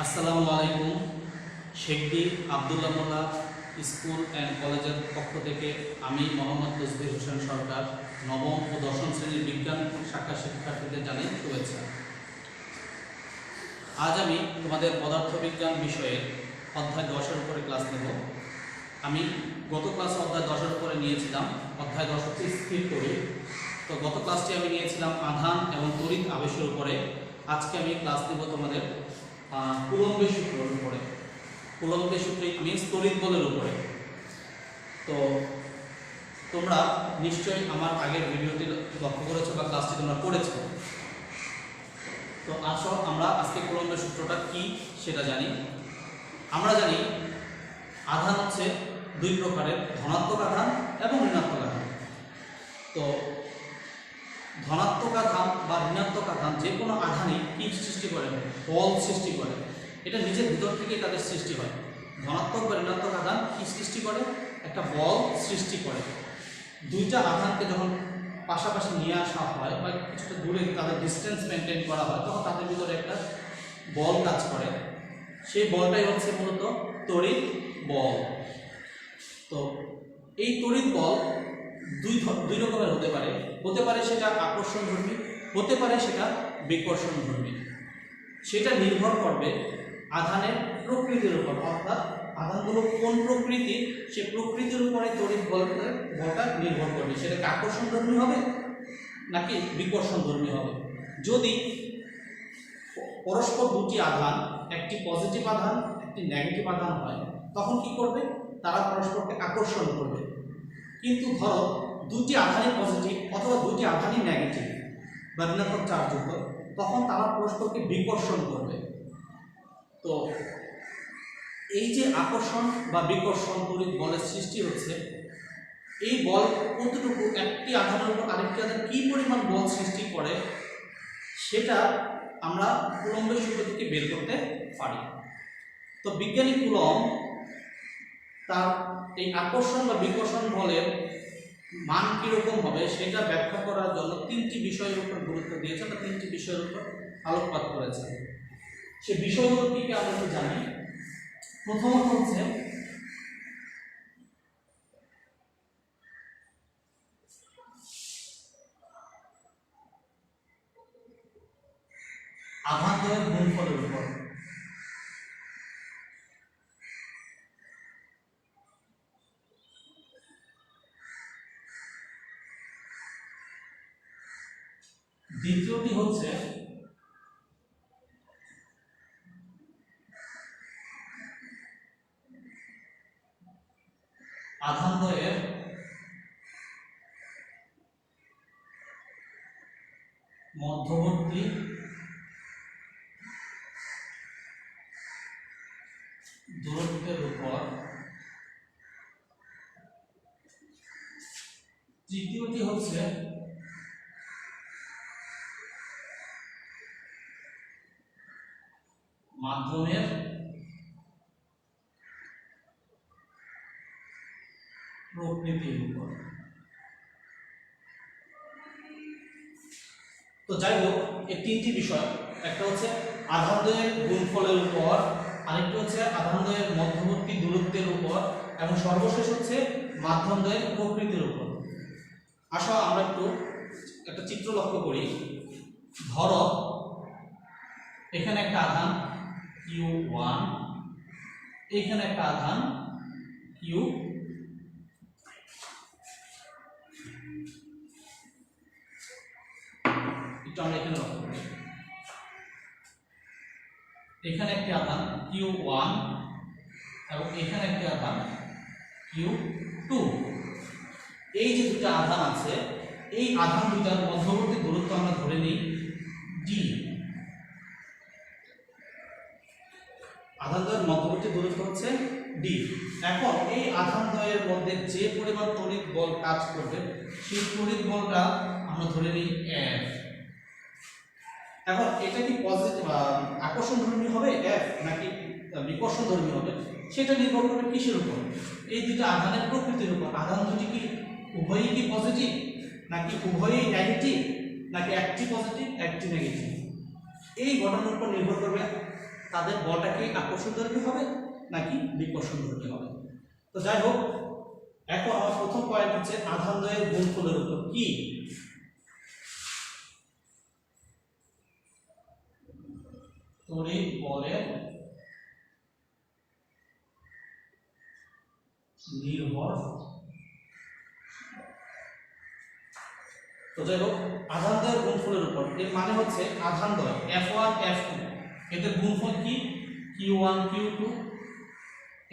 আসসালামু আলাইকুম। শেখদি আব্দুল্লাহ মোল্লা school and কলেজের পক্ষ থেকে আমি মোহাম্মদ তসবির হোসেন সরকার নবম ও দশম শ্রেণীর বিজ্ঞান শাখা শিক্ষার্থীদের জানাই শুভেচ্ছা। আজ আমি তোমাদের পদার্থবিজ্ঞান বিষয়ে অধ্যায় 10-এর উপরে ক্লাস নেব। আমি গত ক্লাসে অধ্যায় 10-এর উপরে নিয়েছিলাম। অধ্যায় 10 হচ্ছে স্থির তড়িৎ। তো গত ক্লাসটি আমি নিয়েছিলাম আধান এবং তড়িৎ আবেশের উপরে। আজকে আমি ক্লাস নেব তোমাদের কুলম্বের সূত্রের উপরে। কুলম্বের সূত্র মিন্স তড়িৎ বলের উপরে। তো তোমরা নিশ্চয়ই আমার আগের ভিডিওটি লক্ষ্য করেছো বা ক্লাসটি তোমরা পড়েছো। তো আসো আমরা আজকে কুলম্বের সূত্রটা কি সেটা জানি। আমরা জানি আধান হচ্ছে দুই প্রকারের, ধনাত্মক আধান এবং ঋণাত্মক আধান। তো ধনাত্মক আধান বা ঋণাত্মক আধান যে কোনো আধানই কি সৃষ্টি করে? বল সৃষ্টি করে। এটা নিজের ভিতর থেকেই তাদের সৃষ্টি হয়। ধনাত্মক বা ঋণাত্মক আধান কি সৃষ্টি করে? একটা বল সৃষ্টি করে। দুইটা আধানকে যখন পাশাপাশি নিয়ে আসা হয় বা কিছুটা দূরে তাদের ডিস্টেন্স মেনটেন করা হয়, তখন তাদের ভিতরে একটা বল কাজ করে। সেই বলটাই হচ্ছে মূলত তড়িৎ বল। তো এই তড়িৎ বল দুই রকমের হতে পারে সেটা আকর্ষণধর্মী, হতে পারে সেটা বিকর্ষণধর্মী। সেটা নির্ভর করবে আধানের প্রকৃতির উপর, অর্থাৎ আধানগুলো কোন প্রকৃতির সে প্রকৃতির উপরে তড়িৎ বলটা নির্ভর করবে। সেটাকে আকর্ষণধর্মী হবে নাকি বিকর্ষণধর্মী হবে। যদি পরস্পর দুটি আধান, একটি পজিটিভ আধান একটি নেগেটিভ আধান হয়, তখন কি করবে? তারা পরস্পরকে আকর্ষণ করবে। কিন্তু ধরো দুটি আধানই পজিটিভ অথবা দুটি আধানই নেগেটিভ বা ঋণাত্মক চার্জযুক্ত, তখন তারা পরস্পরকে বিকর্ষণ করবে। তো এই যে আকর্ষণ বা বিকর্ষণ তড়িৎ বলের সৃষ্টি হচ্ছে, এই বল কতটুকু একটি আধানের উপর আরেকটি আধান কি পরিমাণ বল সৃষ্টি করে সেটা আমরা কুলম্বের সূত্র থেকে বের করতে পারি। তো বিজ্ঞানী কুলম্ব তার এই আকর্ষণ বা বিকর্ষণ বলের মান কীরকম হবে সেটা ব্যাখ্যা করার জন্য তিনটি বিষয়ের উপর গুরুত্ব দিয়েছে বা তিনটি বিষয়ের উপর আলোকপাত করেছে। সে বিষয়গুলো কি কি আমরা জানি। প্রথমত হচ্ছে আধানদ্বয়ের গুণফলের উপর। দ্বিতীয়টি হচ্ছে আধানদ্বয়ের মধ্যবর্তী দূরত্বের উপর। তৃতীয়টি হচ্ছে মাধ্যমের প্রকৃতির উপর। তো যাই হোক, এই তিনটি বিষয়, একটা হচ্ছে আধানদ্বয়ের গুণফলের উপর, আরেকটি হচ্ছে আধানদ্বয়ের মধ্যবর্তী দূরত্বের উপর, এবং সর্বশেষ হচ্ছে মাধ্যমদ্বয়ের প্রকৃতির উপর। আসো আমরা একটা চিত্র লক্ষ্য করি। ধরো এখানে একটা আধান Q1, এখানে একটা আধান Q, আমরা এখানে লক্ষ্য করি। এখানে একটি আধান Q1 এবং এখানে একটি আধান Q2। এই যে দুটো আধান আছে, এই আধান দুটার মধ্যবর্তী দূরত্ব আমরা ধরে নিই D। আধানদ্বয়ের মধ্যবর্তী দূরত্ব হচ্ছে D। এখন এই আধানদ্বয়ের মধ্যে যে পরিমাণ তড়িৎ বল কাজ করবে সেই তড়িৎ বলটা আমরা ধরে নিই F। এখন এটা কি পজিটিভ আকর্ষণধর্মী হবে F নাকি বিকর্ষণধর্মী হবে সেটা নির্ভর করবে কিসের উপর? এই দুটো আধানের প্রকৃতির উপর। আধান দুটি কি উভয়ই কি পজিটিভ নাকি উভয়ই নেগেটিভ নাকি একটি পজিটিভ একটি নেগেটিভ, এই ঘটনার উপর নির্ভর করবে তাদের বলটা কি আকর্ষণধর্মী হবে নাকি বিকর্ষণধর্মী হবে। তো যাই হোক, এখন আমার প্রথম পয়েন্ট হচ্ছে আধানদ্বয়ের গুণফলের উপর কি তড়িৎ বলের নির্ভর। তো যাই হোক, আধানদ্বয়ের গুণফলের উপর, এর মানে হচ্ছে আধানদ্বয় F1 F2 এদের গুণফল কি Q1 Q2,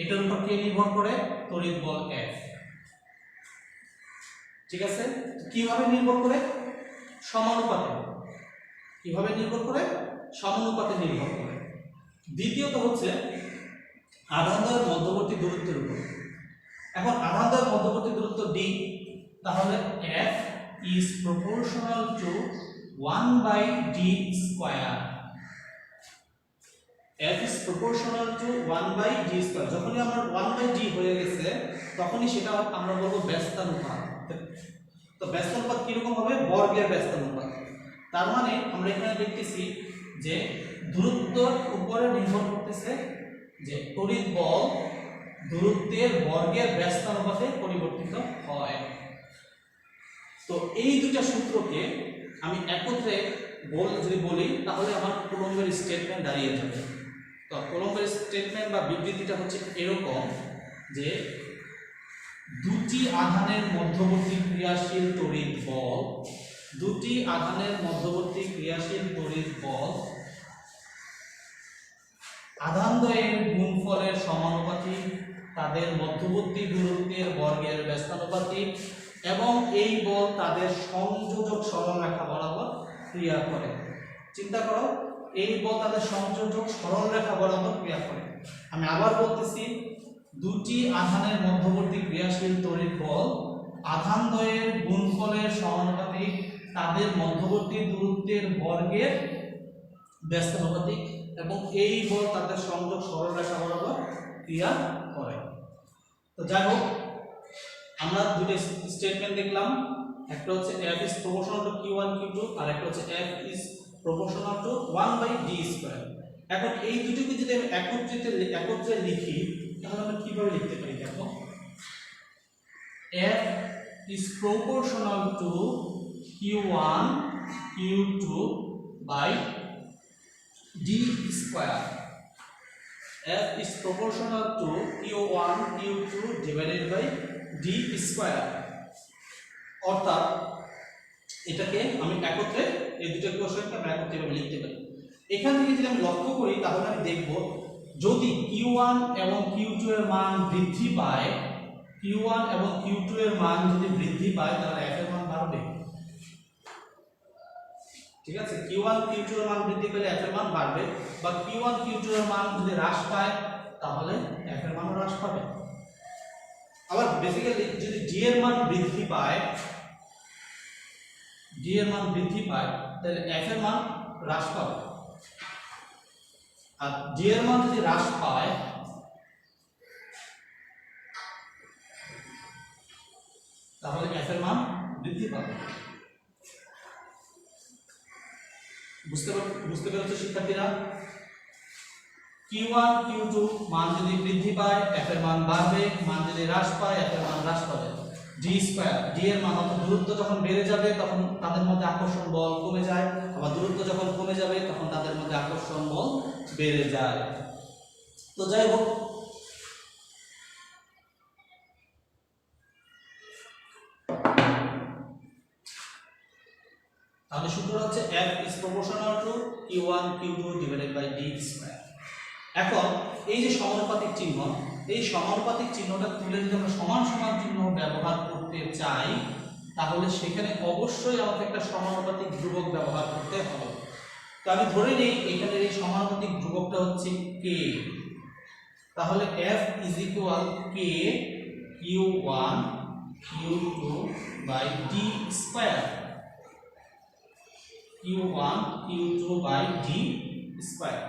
এটার উপর কে নির্ভর করে তড়িৎ বল F। ঠিক আছে, কিভাবে নির্ভর করে? সমানুপাতে। কিভাবে নির্ভর করে? সমানুপাতে নির্ভর করে। দ্বিতীয়ত হচ্ছে আধানদ্বয়ের মধ্যবর্তী দূরত্বের উপর। এখন আধানদ্বয়ের মধ্যবর্তী দূরত্ব d, তাহলে F is proportional to 1/d square. F is proportional to 1/d square. যখনই আমরা 1/d হয়ে গেছে তখনই সেটা আমরা বলবো ব্যস্তানুপাত। তো ব্যস্তানুপাত কিরকম হবে? বর্গের ব্যস্তানুপাত। তার মানে আমরা এখানে দেখতেছি যে দূরত্বের উপরে নির্ভর করতেছে যে তড়িৎ বল দূরত্বের বর্গের ব্যস্তানুপাতে পরিবর্তিত হয়। তো এই দুটো সূত্রকে আমি একত্রে যদি বলি তাহলে আমার কুলম্বের স্টেটমেন্ট দাঁড়িয়ে যাবে। তো কুলম্বের স্টেটমেন্ট বা বিবৃতিটা হচ্ছে এরকম যে দুটি আধানের মধ্যবর্তী ক্রিয়াশীল তড়িৎ বল, দুটি আধানের মধ্যবর্তী ক্রিয়াশীল তড়িৎ বল আধানদ্বয়ের গুণফলের সমানুপাতিক, তাদের মধ্যবর্তী দূরত্বের বর্গের ব্যস্তানুপাতিক এবং এই বল তাদের সংযোজক সরলরেখা বরাবর ক্রিয়া করে। চিন্তা করো, এই বল তাদের সংযোজক সরলরেখা বরাবর ক্রিয়া করে। আমি আবার বলতেছি, দুটি আধানের মধ্যবর্তী ক্রিয়াশীল তড়িৎ বল আধানদ্বয়ের গুণফলের সমানুপাতিক, তাদের মধ্যবর্তী দূরত্বের বর্গের ব্যস্তানুপাতিক এবং এই বল তাদের সংযোগ সরলরেখা বরাবর ক্রিয়া করে। তো যাই হোক, আমরা দুটো স্টেটমেন্ট দেখলাম, একটা হচ্ছে F is proportional to Q1 Q2 আর একটা হচ্ছে F is proportional to 1/d square। এখন এই দুটোকে যদি আমি একত্রে লিখি তাহলে আমরা কিভাবে লিখতে পারি? দেখো, F is proportional to Q1 Q2 by d square. F is proportional to Q1 Q2 divided by d square। অর্থাৎ এটাকে আমি একত্রে এই দুটো কোশ্চেনকে আমি একত্রে ভাবে লিখতে পারি। এখান থেকে যদি আমি লক্ষ্য করি তাহলে আমি দেখব যদি Q1 এবং Q2 এর মান বৃদ্ধি পায়, Q1 এবং Q2 এর মান যদি বৃদ্ধি পায় তাহলে F এর মান বাড়বে। ঠিক আছে, Q1 Q2 এর মান বৃদ্ধি পেলে F এর মান বাড়বে, বা Q1 Q2 এর মান যদি হ্রাস পায় তাহলে F এর মান হ্রাস পাবে। আবার বেসিক্যালি যদি d এর মান বৃদ্ধি পায়, d এর মান বৃদ্ধি পায় তাহলে F এর মান হ্রাস পাবে, আর d এর মান যদি হ্রাস পায় তাহলে F এর মান বৃদ্ধি পাবে। বুঝতে পেরেছো শিক্ষার্থীরা? Q1 Q2 মান যদি বৃদ্ধি পায় F এর মান বাড়বে, মান যদি হ্রাস পায় F এর মান হ্রাস পাবে। d স্কয়ার, d এর মান অর্থাৎ দূরত্ব যখন বেড়ে যাবে তখন তাদের মধ্যে আকর্ষণ বল কমে যায়, আবার দূরত্ব যখন কমে যাবে তখন তাদের মধ্যে আকর্ষণ বল বেড়ে যায়। তো যাই হোক, তাহলে সূত্র হচ্ছে F is proportional to Q1 Q2 divided by d square। এখন এই যে সমানুপাতিক চিহ্ন, এই সমানুপাতিক চিহ্নটা তুলে যদি আমরা সমান সমান চিহ্ন ব্যবহার করতে চাই তাহলে সেখানে অবশ্যই আমাকে একটা সমানুপাতিক ধ্রুবক ব্যবহার করতে হবে। তো আমি ধরে নেই এখানে এই সমানুপাতিক ধ্রুবকটা হচ্ছে k, তাহলে F is equal k Q1 Q2 by d square, Q1 Q2 by d square।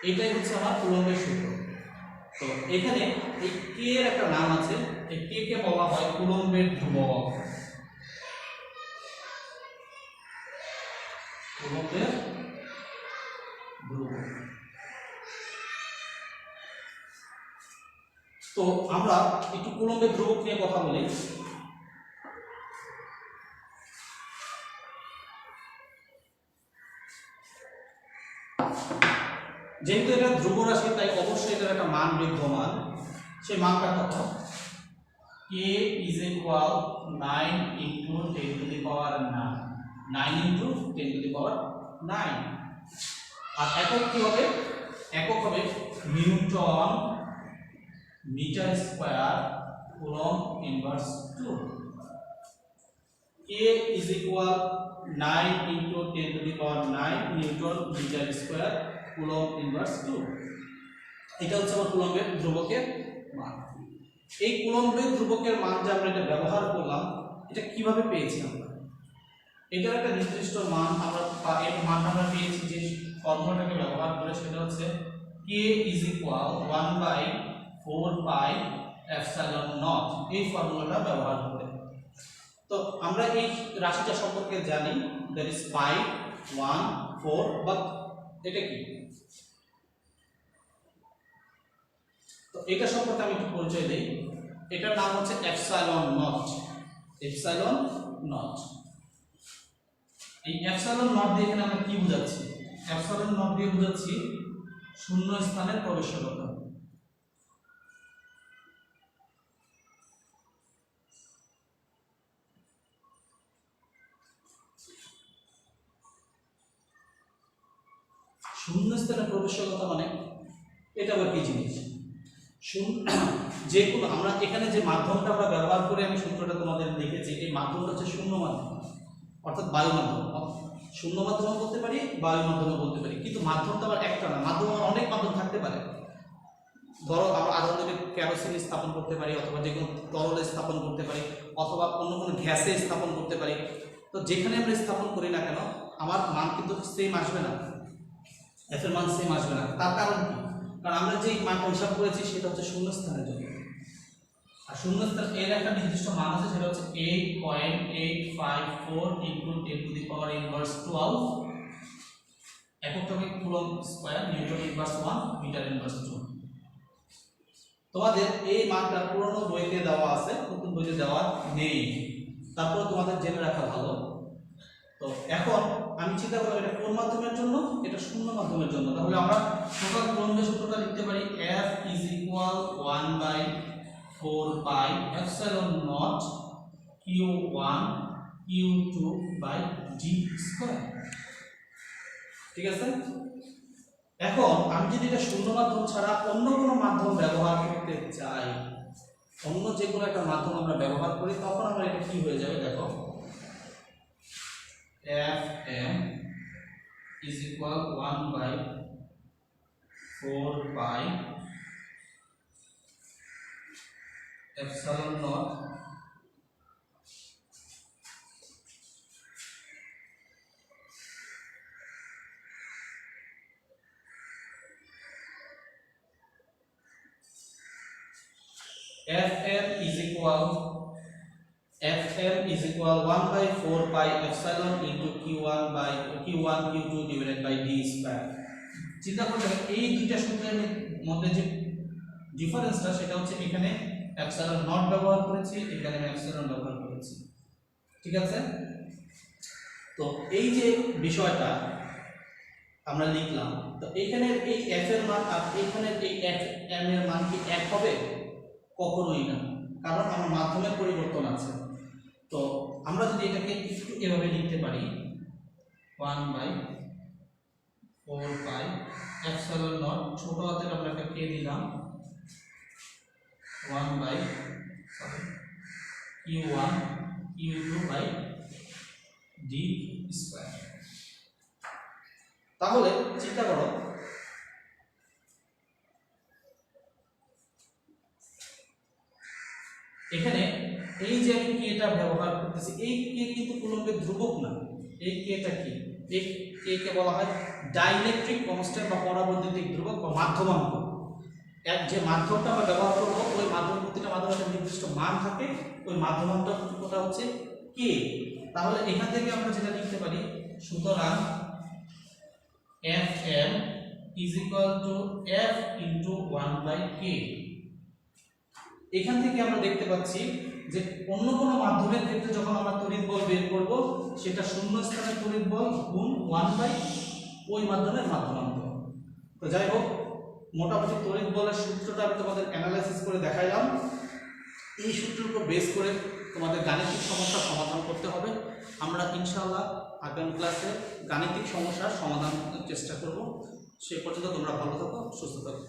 এটাই হচ্ছে আমার কুলম্বের সূত্র। তো এখানে এই k এর একটা নাম আছে, এই k কে বলা হয় কুলম্বের ধ্রুবক। কুলম্বের ধ্রুবক। তো আমরা একটু কুলম্বের ধ্রুবক নিয়ে কথা বলি। যেহেতু এটা ধ্রুব রাশি তাই অবশ্যই এটার একটা মান বিদ্যমান। সেই মানটা কত? k is equal 9 into 10 to the power 9, 9 into 10 to the power 9। আর একক কি হবে? একক হবে newton metre square coulomb inverse 2। k is equal 9 into 10 to the power 9 newton metre square coulomb inverse 2। এটা হচ্ছে আমার কুলম্বের ধ্রুবকের মান। এই কুলম্বের ধ্রুবকের মান যে আমরা এটা ব্যবহার করলাম, এটা কিভাবে পেয়েছি আমরা? এটার একটা নির্দিষ্ট মান আমরা এর মানটা আমরা পেয়েছি যে ফর্মুলাটাকে ব্যবহার করে, সেটা হচ্ছে k is equal 1/4 pi epsilon naught। এই ফর্মুলাটা ব্যবহার করে তো আমরা এই রাশিটা সম্পর্কে জানি, দ্যাট ইজ 5 1 4। বাট এটা কি? তো এটা সম্পর্কে আমি একটু পরিচয় দেই। এটার নাম হচ্ছে এপসাইলন নট। Epsilon not. এই এপসাইলন নট দিয়ে এখানে আমরা কি বোঝাচ্ছি? এপসাইলন নট দিয়ে বোঝাচ্ছি শূন্য স্থানের প্রবেশকতা। শূন্য স্থানের প্রবেশকতা মানে এটা আবার কি জিনিস? যে কোনো আমরা এখানে যে মাধ্যমটা আমরা ব্যবহার করে আমি সূত্রটা তোমাদের লিখেছি, এই মাধ্যমটা হচ্ছে শূন্য মাধ্যম, অর্থাৎ বায়ু মাধ্যম। শূন্য মাধ্যম বলতে পারি, বায়ু মাধ্যম বলতে পারি, কিন্তু মাধ্যমটা আবার একটা না, মাধ্যম অনেক মাধ্যম থাকতে পারে। ধরো আমরা আধুনিক কেরোসিন স্থাপন করতে পারি, অথবা যে কোনো তরলে স্থাপন করতে পারি, অথবা অন্য কোনো গ্যাসে স্থাপন করতে পারি। তো যেখানে আমরা স্থাপন করি না কেন, আমার মান কিন্তু সেম আসবে না, এফ এর মান সেম আসবে না। তার কারণ কি? কারণ আমরা যে মানটা হিসাব করেছি সেটা হচ্ছে শূন্য স্থানের জন্য, আর শূন্য স্থান এর একটা নির্দিষ্ট মান আছে, সেটা হচ্ছে 8.854 into 10 to the power inverse 12। এককটাকে coulomb square, newton inverse 1, metre inverse 2। তোমাদের এই মানটা পুরনো বইতে দেওয়া আছে, নতুন বইতে দেওয়া নেই, তারপর তোমাদের জেনে রাখা ভালো। তো এখন আমি চিন্তা করলাম এটা কোন মাধ্যমের জন্য? এটা শূন্য মাধ্যমের জন্য। তাহলে আমরা টোটাল কুলম্বের সূত্রটা লিখতে পারি F is equal 1/4 pi epsilon naught q1 q2 by d square। ঠিক আছে? এখন আমি যদি এটা শূন্য মাধ্যম ছাড়া অন্য কোনো মাধ্যম ব্যবহার করতে চাই, অন্য যে কোনো একটা মাধ্যম আমরা ব্যবহার করি, তখন আমরা এটা কি হয়ে যাবে? দেখো, Fm is equal 1/4 pi epsilon naught Fm is equal 1/4 pi epsilon into q1 q2 divided by d square। চিন্তা করলে এই দুইটা সূত্রের মধ্যে যে ডিফারেন্সটা, সেটা হচ্ছে এখানে এপসাইলন নট ব্যবহার করেছি, এখানে আমি এপসাইলন ব্যবহার করেছি। ঠিক আছে? তো এই যে বিষয়টা আমরা লিখলাম, তো এখানে এই f এর মান আর এখানে এই f m এর মান কি এক হবে? কখনোই না, কারণ আমার মাধ্যমের পরিবর্তন আছে। তো আমরা যদি এটাকে একটু এভাবে লিখতে পারি, 1/4 pi epsilon naught, ছোট হাতের আমরা একটা কে দিলাম, 1/q1 q2 by d square। তাহলে চিন্তা করো, এখানে এই যে আমি কেটা ব্যবহার করতেছি, এই কে কিন্তু কুলম্বের ধ্রুবক না। এই কেটা কি? এই কে বলা হয় ডাইইলেকট্রিক কনস্ট্যান্ট বা পরাবৈদ্যুতিক ধ্রুবক বা মাধ্যমাঙ্ক। এক যে মাধ্যমটা আমরা ব্যবহার করব, ওই মাধ্যম, প্রতিটা মাধ্যমের একটা নির্দিষ্ট মান থাকে, ওই মাধ্যমাঙ্কটা হচ্ছে কে। তাহলে এখান থেকে আমরা যেটা লিখতে পারি, সুতরাং Fm is equal to F into 1/k। এখান থেকে আমরা দেখতে পাচ্ছি যে অন্য কোনো মাধ্যমের ক্ষেত্রে যখন আমরা তড়িৎ বল বের করব সেটা শূন্য স্থানে তড়িৎ বল গুণ 1/, ওই মাধ্যমের মাধ্যমাঙ্ক। তো যাই হোক, মোটামুটি তড়িৎ বলের সূত্রটা আমি তোমাদের অ্যানালাইসিস করে দেখাইলাম। এই সূত্রের উপর বেস করে তোমাদের গাণিতিক সমস্যার সমাধান করতে হবে। আমরা ইনশাআল্লাহ আগামী ক্লাসে গাণিতিক সমস্যার সমাধান চেষ্টা করব। সে পর্যন্ত তোমরা ভালো থাকো, সুস্থ থাকো।